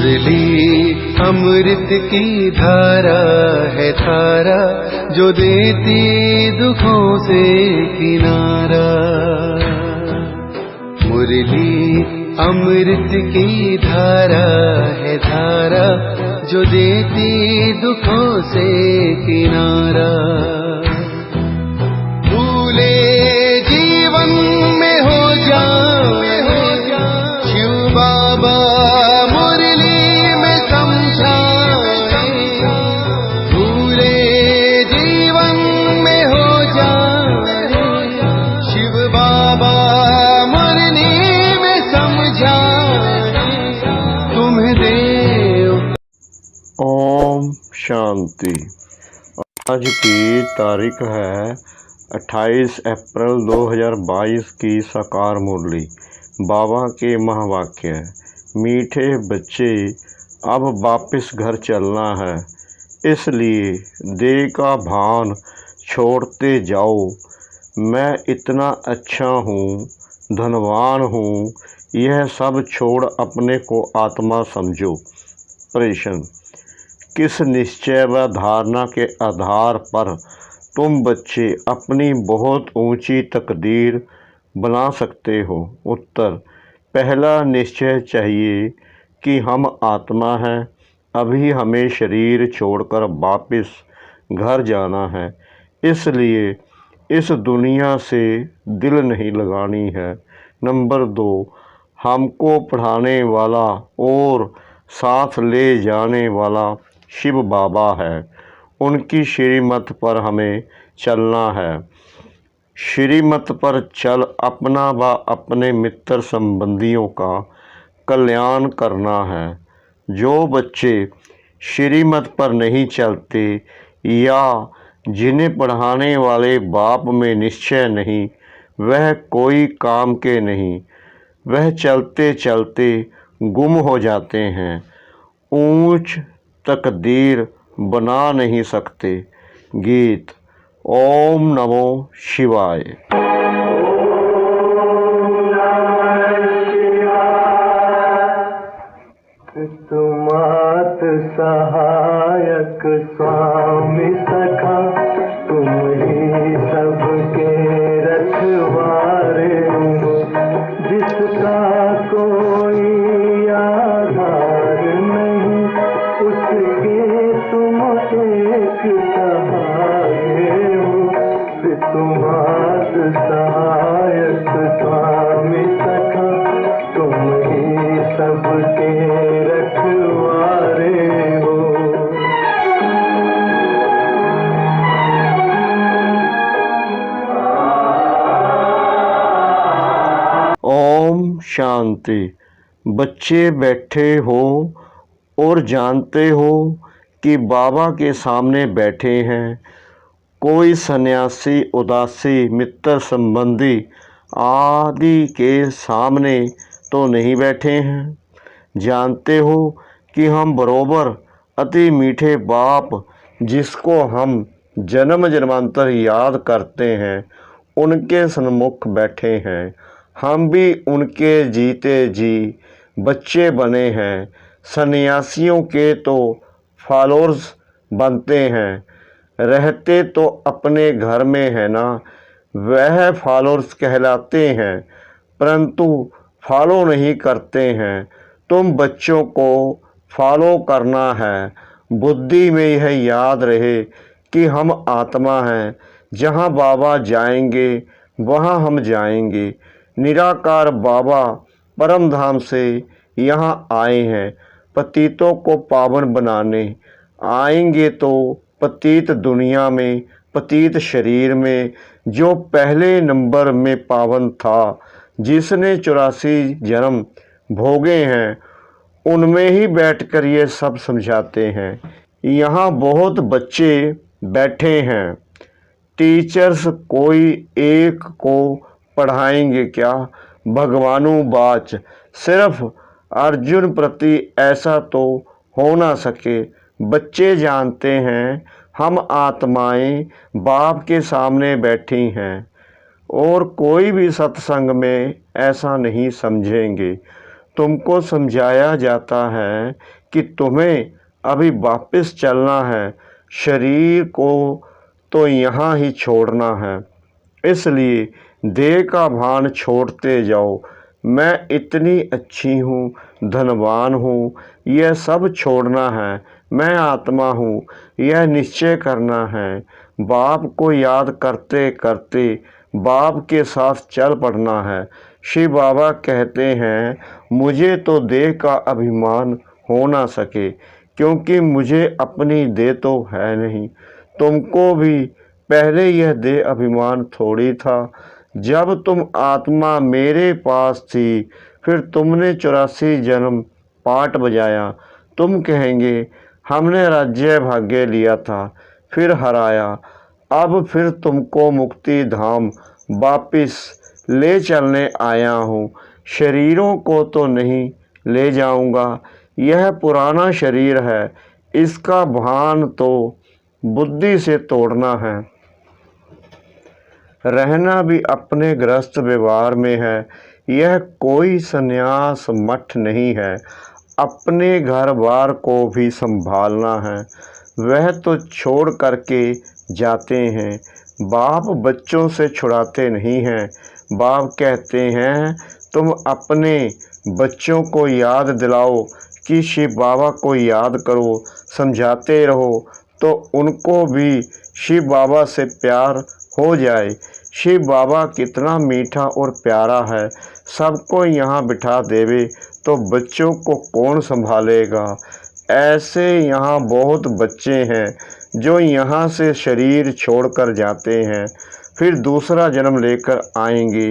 मुरली अमृत की धारा है धारा, जो देती दुखों से किनारा। मुरली अमृत की धारा है धारा, जो देती दुखों से किनारा। भूले जीवन में हो जाए शिव बाबा मुरली में समझाए। भूले जीवन में हो जाए शिव बाबा मुरली में समझाए। तुम्हें देव। ओम शांति। आज की तारीख है 28 अप्रैल 2022 की साकार मुरली। बाबा के महावाक्य। मीठे बच्चे, अब वापस घर चलना है, इसलिए देह का भान छोड़ते जाओ। मैं इतना अच्छा हूँ, धनवान हूँ, यह सब छोड़ अपने को आत्मा समझो। प्रश्न: किस निश्चय व धारणा के आधार पर तुम बच्चे अपनी बहुत ऊंची तकदीर बना सकते हो? उत्तर: पहला निश्चय चाहिए कि हम आत्मा हैं, अभी हमें शरीर छोड़कर वापस घर जाना है, इसलिए इस दुनिया से दिल नहीं लगानी है। नंबर 2, हमको पढ़ाने वाला और साथ ले जाने वाला शिव बाबा है, उनकी श्रीमत पर हमें चलना है। श्रीमत पर चल अपना व अपने मित्र संबंधियों का कल्याण करना है। जो बच्चे श्रीमत पर नहीं चलते या जिन्हें पढ़ाने वाले बाप में निश्चय नहीं, वह कोई काम के नहीं, वह चलते चलते गुम हो जाते हैं, ऊंच तकदीर बना नहीं सकते। गीत। ओम नमो शिवाय। तुमात सहायक स्वामी सखा, तुम ही सबके रखवारे हो। जिसका कोई आधार नहीं, उसके तुम एक सहारे हो। तुमात सहायक स्वामी सखा, तुम ही सबके रखवारे हो। ओम शांति। बच्चे बैठे हो और जानते हो कि बाबा के सामने बैठे हैं। कोई सन्यासी, उदासी, मित्र संबंधी आदि के सामने तो नहीं बैठे हैं। जानते हो कि हम बरोबर अति मीठे बाप, जिसको हम जन्म जन्मांतर याद करते हैं, उनके सन्मुख बैठे हैं। हम भी उनके जीते जी बच्चे बने हैं। सन्यासियों के तो फॉलोअर्स बनते हैं, रहते तो अपने घर में है ना, वह फॉलोअर्स कहलाते हैं, परंतु फॉलो नहीं करते हैं। तुम बच्चों को फॉलो करना है। बुद्धि में यह याद रहे कि हम आत्मा हैं, जहाँ बाबा जाएंगे वहाँ हम जाएंगे। निराकार बाबा परम धाम से यहाँ आए हैं, पतितों को पावन बनाने। आएंगे तो पतित दुनिया में, पतित शरीर में, जो पहले नंबर में पावन था, जिसने 84 जन्म भोगे हैं, उनमें ही बैठकर ये सब समझाते हैं। यहाँ बहुत बच्चे बैठे हैं, टीचर्स कोई एक को पढ़ाएंगे क्या? भगवानु बाच। सिर्फ अर्जुन प्रति ऐसा तो हो ना सके। बच्चे जानते हैं हम आत्माएं बाप के सामने बैठी हैं और कोई भी सत्संग में ऐसा नहीं समझेंगे। तुमको समझाया जाता है कि तुम्हें अभी वापस चलना है, शरीर को तो यहाँ ही छोड़ना है। इसलिए देह का भान छोड़ते जाओ। मैं इतनी अच्छी हूँ, धनवान हूँ, यह सब छोड़ना है। मैं आत्मा हूँ, यह निश्चय करना है। बाप को याद करते करते बाप के साथ चल पड़ना है। शिव बाबा कहते हैं, मुझे तो देह का अभिमान हो ना सके, क्योंकि मुझे अपनी देह तो है नहीं। तुमको भी पहले यह देह अभिमान थोड़ी था। जब तुम आत्मा मेरे पास थी, फिर तुमने 84 जन्म पाट बजाया। तुम कहेंगे, हमने राज्य भाग्य लिया था, फिर हराया। अब फिर तुमको मुक्ति धाम वापिस ले चलने आया हूँ। शरीरों को तो नहीं ले जाऊँगा, यह पुराना शरीर है, इसका भान तो बुद्धि से तोड़ना है। रहना भी अपने गृहस्थ व्यवहार में है। यह कोई संन्यास मठ नहीं है। अपने घर बार को भी संभालना है। वह तो छोड़ करके जाते हैं। बाप बच्चों से छुड़ाते नहीं हैं। बाप कहते हैं, तुम अपने बच्चों को याद दिलाओ कि शिव बाबा को याद करो, समझाते रहो तो उनको भी शिव बाबा से प्यार हो जाए। शिव बाबा कितना मीठा और प्यारा है। सबको यहाँ बिठा देवे तो बच्चों को कौन संभालेगा। ऐसे यहाँ बहुत बच्चे हैं जो यहाँ से शरीर छोड़कर जाते हैं, फिर दूसरा जन्म लेकर आएंगे,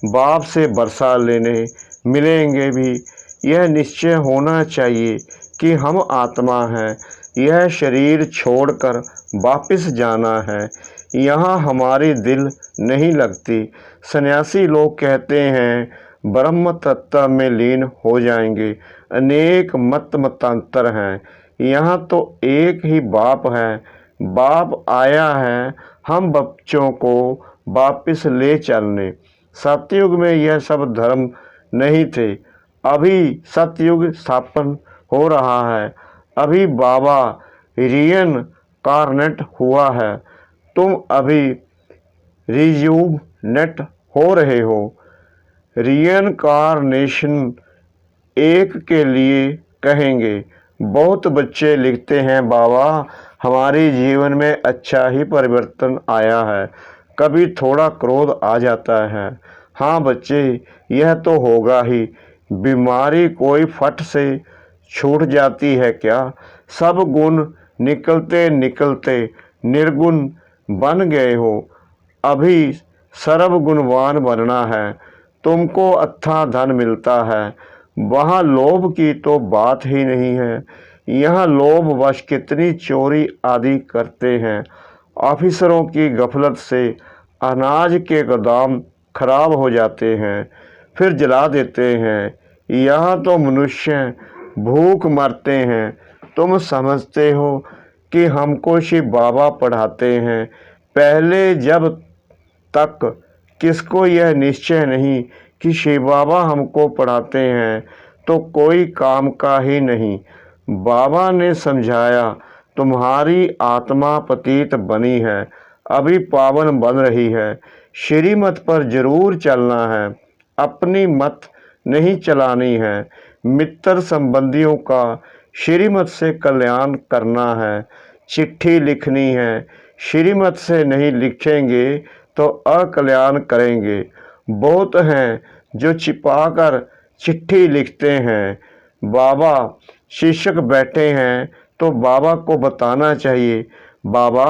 बाप से बरसा लेने मिलेंगे भी। यह निश्चय होना चाहिए कि हम आत्मा हैं, यह शरीर छोड़कर वापस जाना है। यहाँ हमारी दिल नहीं लगती। सन्यासी लोग कहते हैं ब्रह्म तत्व में लीन हो जाएंगे। अनेक मतांतर हैं, यहाँ तो एक ही बाप है। बाप आया है हम बच्चों को वापस ले चलने। सतयुग में यह सब धर्म नहीं थे। अभी सतयुग स्थापन हो रहा है। अभी बाबा रिइनकार्नेट हुआ है। तुम अभी रिजुवनेट हो रहे हो। रिइनकार्नेशन एक के लिए कहेंगे। बहुत बच्चे लिखते हैं, बाबा हमारे जीवन में अच्छा ही परिवर्तन आया है, कभी थोड़ा क्रोध आ जाता है। हाँ बच्चे, यह तो होगा ही। बीमारी कोई फट से छूट जाती है क्या? सब गुण निकलते निकलते निर्गुण बन गए हो। अभी सर्वगुणवान बनना है। तुमको अच्छा धन मिलता है। वहाँ लोभ की तो बात ही नहीं है। यहाँ लोभ वश कितनी चोरी आदि करते हैं। ऑफिसरों की गफलत से अनाज के गोदाम खराब हो जाते हैं, फिर जला देते हैं। यहाँ तो मनुष्य भूख मरते हैं। तुम समझते हो कि हमको शिव बाबा पढ़ाते हैं। पहले जब तक किसको यह निश्चय नहीं कि शिव बाबा हमको पढ़ाते हैं, तो कोई काम का ही नहीं। बाबा ने समझाया, तुम्हारी आत्मा पतित बनी है, अभी पावन बन रही है। श्रीमत पर जरूर चलना है, अपनी मत नहीं चलानी है। मित्र संबंधियों का श्रीमत से कल्याण करना है। चिट्ठी लिखनी है, श्रीमत से नहीं लिखेंगे तो अकल्याण करेंगे। बहुत हैं जो छिपाकर चिट्ठी लिखते हैं। बाबा शिक्षक बैठे हैं तो बाबा को बताना चाहिए, बाबा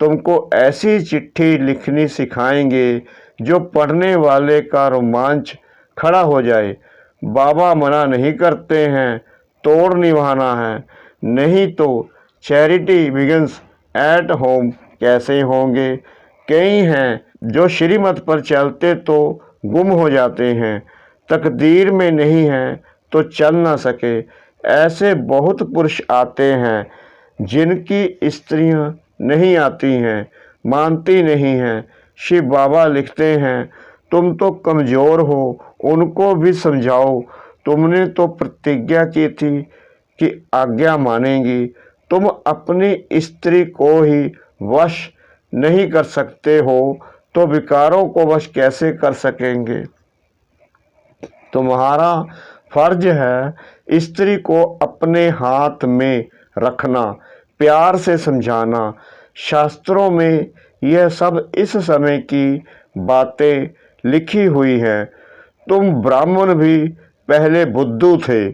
तुमको ऐसी चिट्ठी लिखनी सिखाएंगे जो पढ़ने वाले का रोमांच खड़ा हो जाए। बाबा मना नहीं करते हैं, तोड़ निभाना है, नहीं तो चैरिटी बिगिंस एट होम कैसे होंगे। कई हैं जो श्रीमत पर चलते तो गुम हो जाते हैं, तकदीर में नहीं है तो चल ना सके। ऐसे बहुत पुरुष आते हैं जिनकी स्त्रियां नहीं आती हैं, मानती नहीं हैं। शिव बाबा लिखते हैं, तुम तो कमज़ोर हो, उनको भी समझाओ। तुमने तो प्रतिज्ञा की थी कि आज्ञा मानेंगी। तुम अपनी स्त्री को ही वश नहीं कर सकते हो तो विकारों को वश कैसे कर सकेंगे। तुम्हारा फर्ज है स्त्री को अपने हाथ में रखना, प्यार से समझाना। शास्त्रों में यह सब इस समय की बातें लिखी हुई हैं। तुम ब्राह्मण भी पहले बुद्धू थे,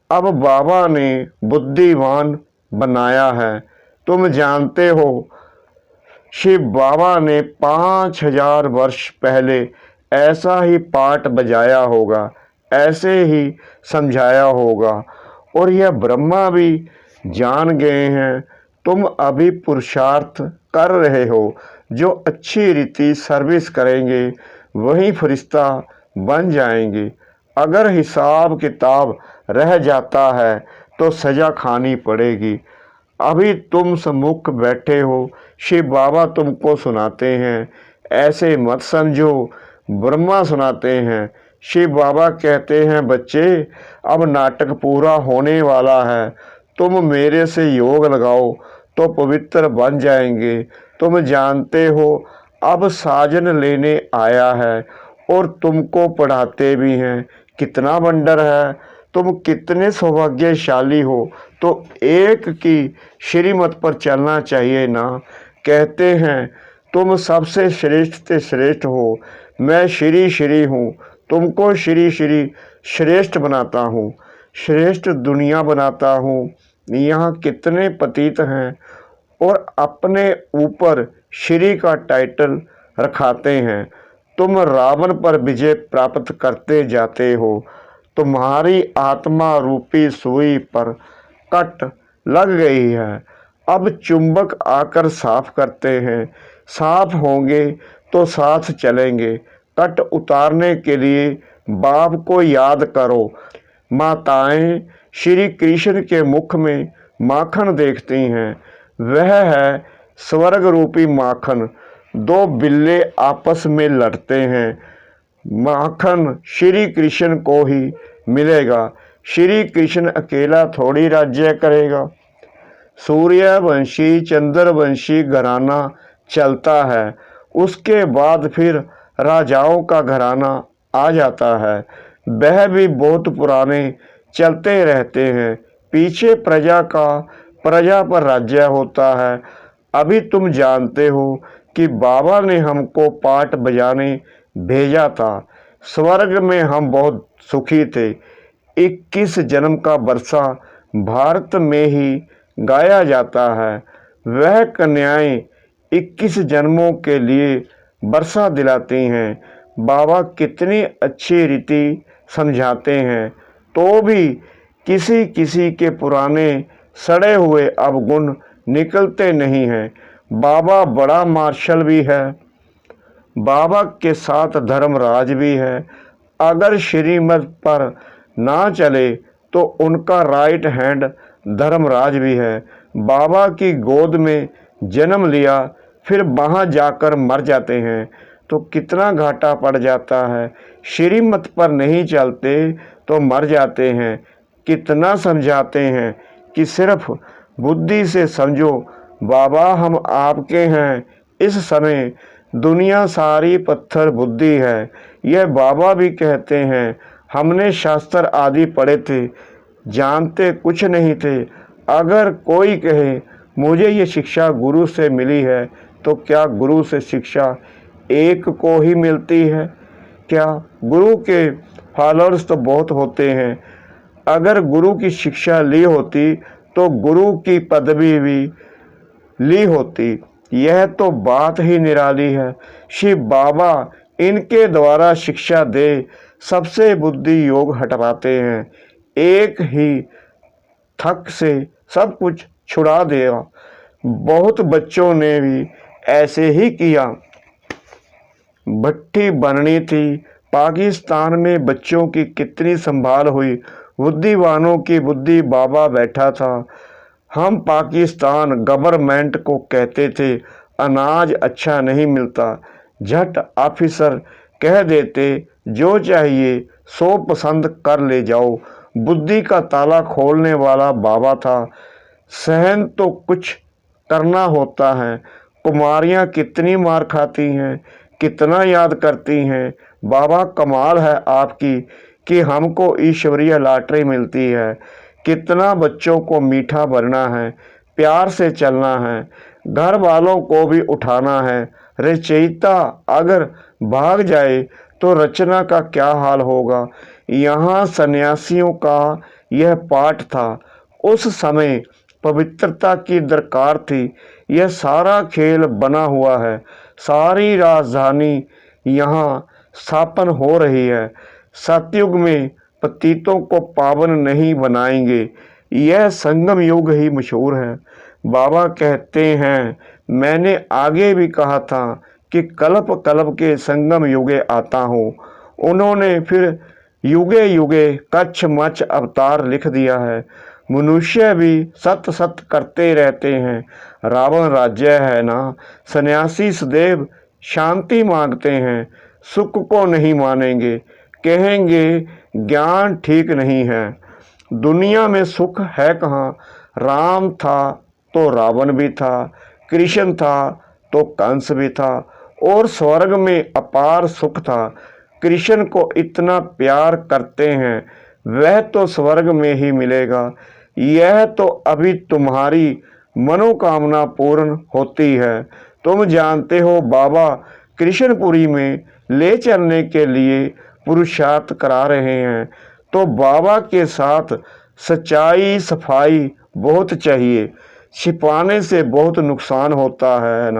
अब बाबा ने बुद्धिमान बनाया है। तुम जानते हो शिव बाबा ने 5000 वर्ष पहले ऐसा ही पाठ बजाया होगा, ऐसे ही समझाया होगा और यह ब्रह्मा भी जान गए हैं। तुम अभी पुरुषार्थ कर रहे हो। जो अच्छी रीति सर्विस करेंगे वही फरिश्ता बन जाएंगे। अगर हिसाब किताब रह जाता है तो सज़ा खानी पड़ेगी। अभी तुम सम्मुख बैठे हो, शिव बाबा तुमको सुनाते हैं, ऐसे मत समझो ब्रह्मा सुनाते हैं। शिव बाबा कहते हैं बच्चे अब नाटक पूरा होने वाला है, तुम मेरे से योग लगाओ तो पवित्र बन जाएंगे। तुम जानते हो अब साजन लेने आया है और तुमको पढ़ाते भी हैं। कितना वंडर है, तुम कितने सौभाग्यशाली हो। तो एक की श्रीमत पर चलना चाहिए ना। कहते हैं तुम सबसे श्रेष्ठ से श्रेष्ठ हो, मैं श्री श्री हूँ, तुमको श्री श्री श्रेष्ठ बनाता हूँ, श्रेष्ठ दुनिया बनाता हूँ। यहाँ कितने पतित हैं और अपने ऊपर श्री का टाइटल रखाते हैं। तुम रावण पर विजय प्राप्त करते जाते हो। तुम्हारी आत्मा रूपी सुई पर कट लग गई है। अब चुंबक आकर साफ करते हैं। साफ होंगे तो साथ चलेंगे। कट उतारने के लिए बाप को याद करो। माताएं श्री कृष्ण के मुख में माखन देखती हैं, वह है स्वर्ग रूपी माखन। दो बिल्ले आपस में लड़ते हैं, माखन श्री कृष्ण को ही मिलेगा। श्री कृष्ण अकेला थोड़ी राज्य करेगा। सूर्यवंशी चंद्रवंशी घराना चलता है, उसके बाद फिर राजाओं का घराना आ जाता है। वह भी बहुत पुराने चलते रहते हैं। पीछे प्रजा का प्रजा पर राज्य होता है। अभी तुम जानते हो कि बाबा ने हमको पाठ बजाने भेजा था। स्वर्ग में हम बहुत सुखी थे। 21 जन्म का बरसा भारत में ही गाया जाता है। वह कन्याएं 21 जन्मों के लिए बरसा दिलाती हैं। बाबा कितनी अच्छी रीति समझाते हैं, तो भी किसी किसी के पुराने सड़े हुए अवगुण निकलते नहीं हैं। बाबा बड़ा मार्शल भी है, बाबा के साथ धर्मराज भी है। अगर श्रीमत पर ना चले तो उनका राइट हैंड धर्मराज भी है। बाबा की गोद में जन्म लिया, फिर वहाँ जाकर मर जाते हैं तो कितना घाटा पड़ जाता है। श्रीमत पर नहीं चलते तो मर जाते हैं। कितना समझाते हैं कि सिर्फ बुद्धि से समझो, बाबा हम आपके हैं। इस समय दुनिया सारी पत्थर बुद्धि है, यह बाबा भी कहते हैं। हमने शास्त्र आदि पढ़े थे, जानते कुछ नहीं थे। अगर कोई कहे मुझे ये शिक्षा गुरु से मिली है, तो क्या गुरु से शिक्षा एक को ही मिलती है? क्या गुरु के फॉलोअर्स तो बहुत होते हैं। अगर गुरु की शिक्षा ली होती तो गुरु की पदवी भी ली होती। यह तो बात ही निराली है। शिव बाबा इनके द्वारा शिक्षा दे सबसे बुद्धि योग हटवाते हैं। एक ही थक से सब कुछ छुड़ा देगा। बहुत बच्चों ने भी ऐसे ही किया। भट्टी बननी थी, पाकिस्तान में बच्चों की कितनी संभाल हुई। बुद्धिवानों की बुद्धि बाबा बैठा था। हम पाकिस्तान गवर्नमेंट को कहते थे अनाज अच्छा नहीं मिलता, झट ऑफिसर कह देते जो चाहिए सो पसंद कर ले जाओ। बुद्धि का ताला खोलने वाला बाबा था। सहन तो कुछ करना होता है। कुमारियाँ कितनी मार खाती हैं, कितना याद करती हैं। बाबा कमाल है आपकी कि हमको ईश्वरीय लॉटरी मिलती है। कितना बच्चों को मीठा भरना है, प्यार से चलना है, घर वालों को भी उठाना है। रचयिता अगर भाग जाए तो रचना का क्या हाल होगा। यहाँ सन्यासियों का यह पाठ था। उस समय पवित्रता की दरकार थी। यह सारा खेल बना हुआ है। सारी राजधानी यहाँ स्थापन हो रही है। सतयुग में पतितों को पावन नहीं बनाएंगे। यह संगम युग ही मशहूर है। बाबा कहते हैं, मैंने आगे भी कहा था कि कल्प कल्प के संगम युगे आता हूँ। उन्होंने फिर युगे युगे कच्छ मच्छ अवतार लिख दिया है। मनुष्य भी सत सत करते रहते हैं। रावण राज्य है ना। सन्यासी सदैव शांति मांगते हैं, सुख को नहीं मानेंगे। कहेंगे ज्ञान ठीक नहीं है। दुनिया में सुख है कहाँ। राम था तो रावण भी था, कृष्ण था तो कंस भी था, और स्वर्ग में अपार सुख था। कृष्ण को इतना प्यार करते हैं, वह तो स्वर्ग में ही मिलेगा। यह तो अभी तुम्हारी मनोकामना पूर्ण होती है। तुम जानते हो बाबा कृष्णपुरी में ले चलने के लिए पुरुषार्थ करा रहे हैं। तो बाबा के साथ सच्चाई सफाई बहुत चाहिए। छिपाने से बहुत नुकसान होता है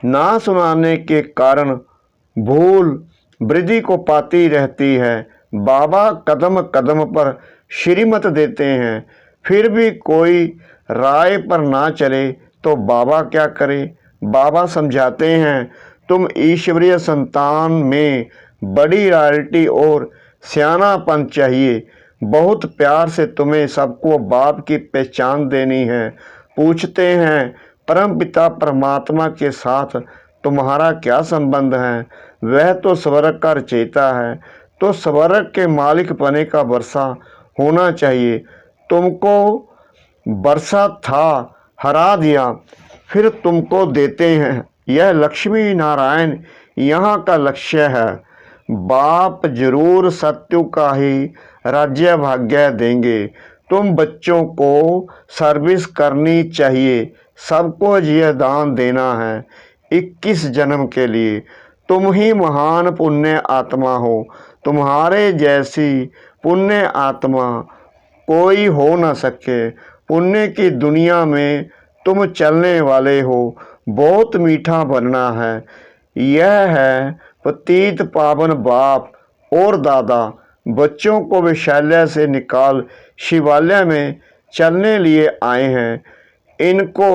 ना सुनाने के कारण भूल वृद्धि को पाती रहती है। बाबा कदम कदम पर श्रीमत देते हैं, फिर भी कोई राय पर ना चले तो बाबा क्या करे। बाबा समझाते हैं, तुम ईश्वरीय संतान में बड़ी रॉयल्टी और सियानापन चाहिए। बहुत प्यार से तुम्हें सबको बाप की पहचान देनी है। पूछते हैं, परम पिता परमात्मा के साथ तुम्हारा क्या संबंध है। वह तो स्वर्ग का रचयिता है, तो स्वर्ग के मालिक पने का वर्षा होना चाहिए। तुमको वर्षा था, हरा दिया, फिर तुमको देते हैं। यह लक्ष्मी नारायण यहाँ का लक्ष्य है। बाप जरूर सत्यु का ही राज्य भाग्य देंगे। तुम बच्चों को सर्विस करनी चाहिए। सबको यह दान देना है 21 जन्म के लिए। तुम ही महान पुण्य आत्मा हो। तुम्हारे जैसी पुण्य आत्मा कोई हो न सके। पुण्य की दुनिया में तुम चलने वाले हो। बहुत मीठा बनना है। यह है पतित पावन बाप और दादा। बच्चों को विशाल्य से निकाल शिवालय में चलने लिए आए हैं। इनको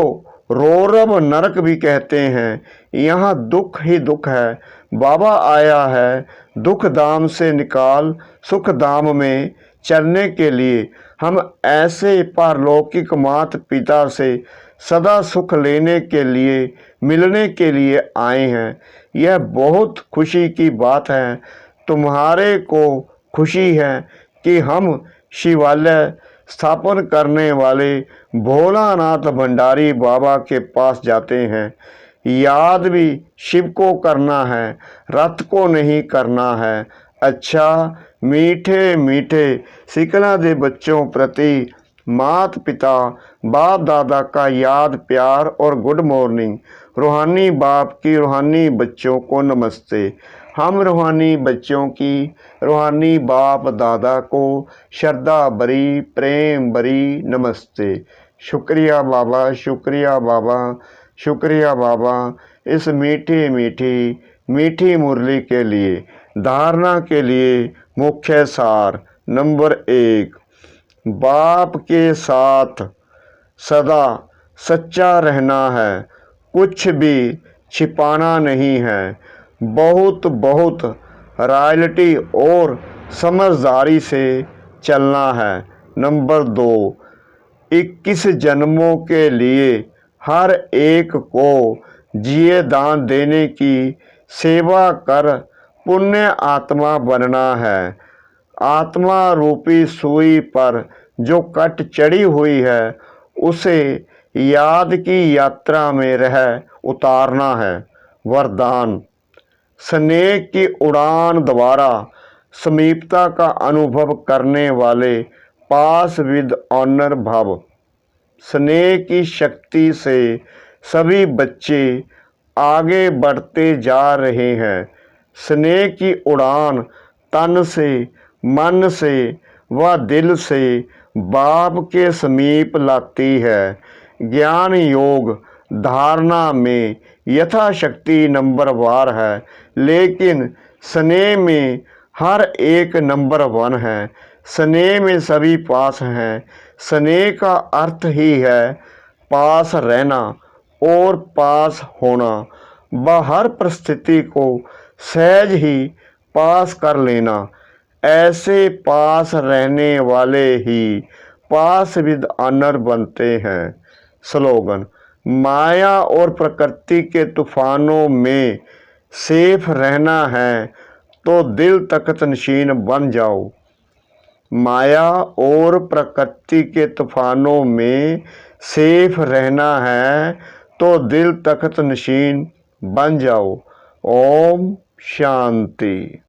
रौरव नरक भी कहते हैं। यहाँ दुख ही दुख है। बाबा आया है दुख धाम से निकाल सुख धाम में चलने के लिए। हम ऐसे पारलौकिक माता पिता से सदा सुख लेने के लिए मिलने के लिए आए हैं। यह बहुत खुशी की बात है। तुम्हारे को खुशी है कि हम शिवालय स्थापन करने वाले भोलानाथ भंडारी बाबा के पास जाते हैं। याद भी शिव को करना है, रथ को नहीं करना है। अच्छा, मीठे मीठे सिकला दे बच्चों प्रति मात पिता बाप दादा का याद प्यार और गुड मॉर्निंग। रूहानी बाप की रूहानी बच्चों को नमस्ते। हम रूहानी बच्चों की रूहानी बाप दादा को श्रद्धा भरी प्रेम भरी नमस्ते। शुक्रिया बाबा, शुक्रिया बाबा, शुक्रिया बाबा इस मीठी मीठी मीठी मुरली के लिए। धारणा के लिए मुख्य सार नंबर 1, बाप के साथ सदा सच्चा रहना है। कुछ भी छिपाना नहीं है। बहुत बहुत रॉयल्टी और समझदारी से चलना है। नंबर 2, 21 जन्मों के लिए हर एक को जिए दान देने की सेवा कर पुण्य आत्मा बनना है। आत्मा रूपी सुई पर जो कट चढ़ी हुई है उसे याद की यात्रा में रह उतारना है। वरदान: स्नेह की उड़ान द्वारा समीपता का अनुभव करने वाले पास विद ऑनर भव। स्नेह की शक्ति से सभी बच्चे आगे बढ़ते जा रहे हैं। स्नेह की उड़ान तन से, मन से व दिल से बाप के समीप लाती है। ज्ञान योग धारणा में यथाशक्ति नंबरवार है, लेकिन स्नेह में हर एक नंबर 1 है। स्नेह में सभी पास हैं। स्नेह का अर्थ ही है पास रहना और पास होना, व हर परिस्थिति को सहज ही पास कर लेना। ऐसे पास रहने वाले ही पास विद ऑनर बनते हैं। स्लोगन: माया और प्रकृति के तूफानों में सेफ रहना है तो दिल तख्त नशीन बन जाओ। माया और प्रकृति के तूफानों में सेफ रहना है तो दिल तख्त नशीन बन जाओ। ओम शांति।